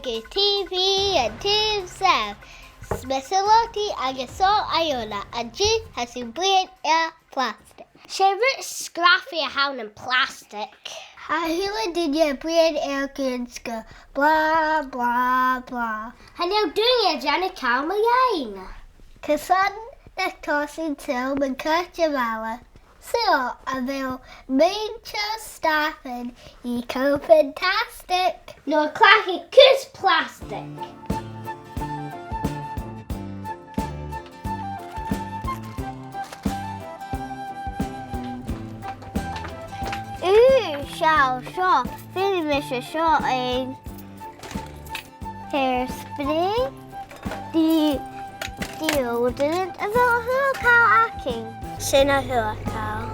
go TV and TV Specialty agus só Iona and G has been blian plastic. Favorite scruffy a hound in plastic. Ha hula did you blian kids go blah blah blah. And you're doing a Janet Calma Uaine. Casan the tossing till and Kirchavalla. So I will make Stafainn you go fantastic. No clacky kiss plastic. Shall finish a shot in hairspray. The deodorant of a hurricane acting. Sina hurricane.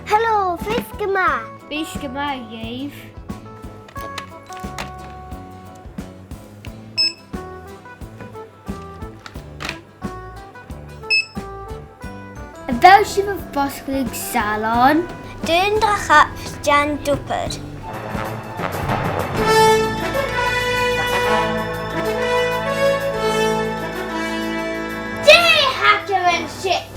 Hello, Fiskama. Fiskama, Yave. Fellowship of Bosclig Salon. Dyn da chap Jan Dwpad. Day hacker and shit.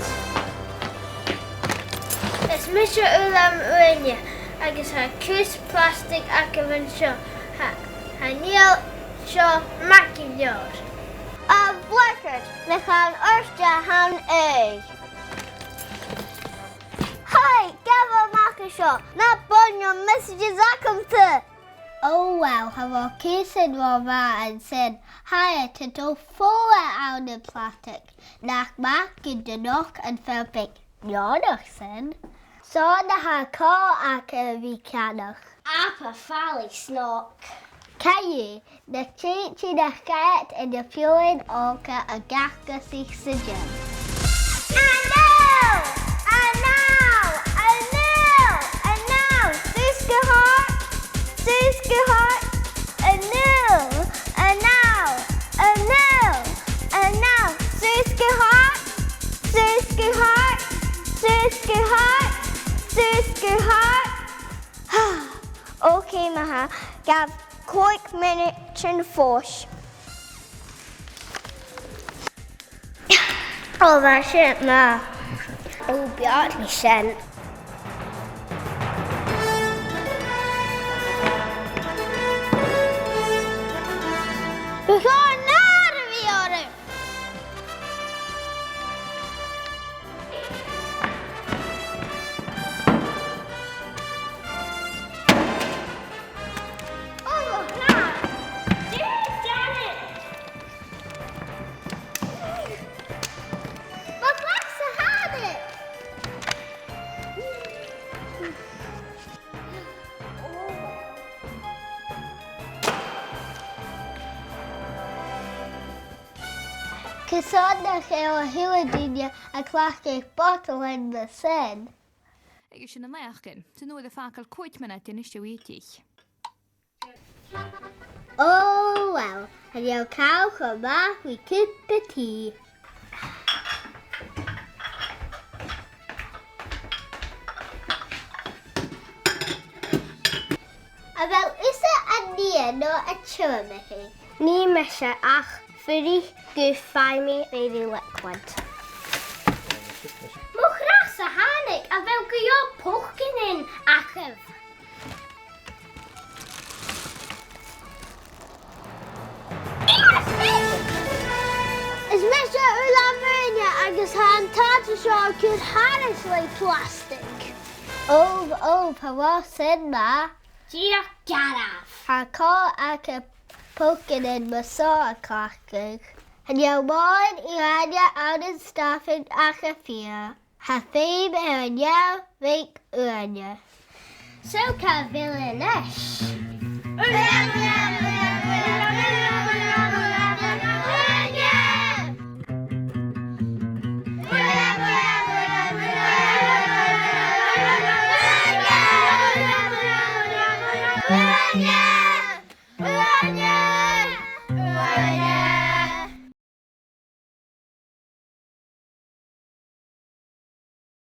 It's Mr. Uilleam Uaine. Agus ha cus plastic acca van seo. Ha níl seo macineor. A blecard le chan orsta han egg. Hi, Gavin Markashaw. Not born your messages I come to. Oh well, have a kiss and and said hi to do 4 out of plastic. Knock back in the knock and fell big. Nodig sen. So the ha call aka vi canach. Appa folly snork. Kaye, the chichi the cat and the fueling oka a gaka 6 again. Okay, Maha, gav quick minute and force. Oh, that's it, Ma. It will be hardly sent. We got another video. Cassandra a Hiladinia a classic bottle in the sun. Ik is een merken. Ze noemen vaak al kort minuten in de weetig. Oh well, and your cow come back, we keep the tea. Wel, is er een no a chummy? Nee, Misha, ach, very good me very liquid. Moch graag ze hanik, a welke jou pochken in, achev. Is Misha Uaine agus han tata shaw could harness like plastic. Oh, pa said ma. Gia garaf. Ha call aka poking in my saw clockig. And your mind Uaine out of Stafainn aka fear. Ha fame and ya make Uaine. So ka villainish.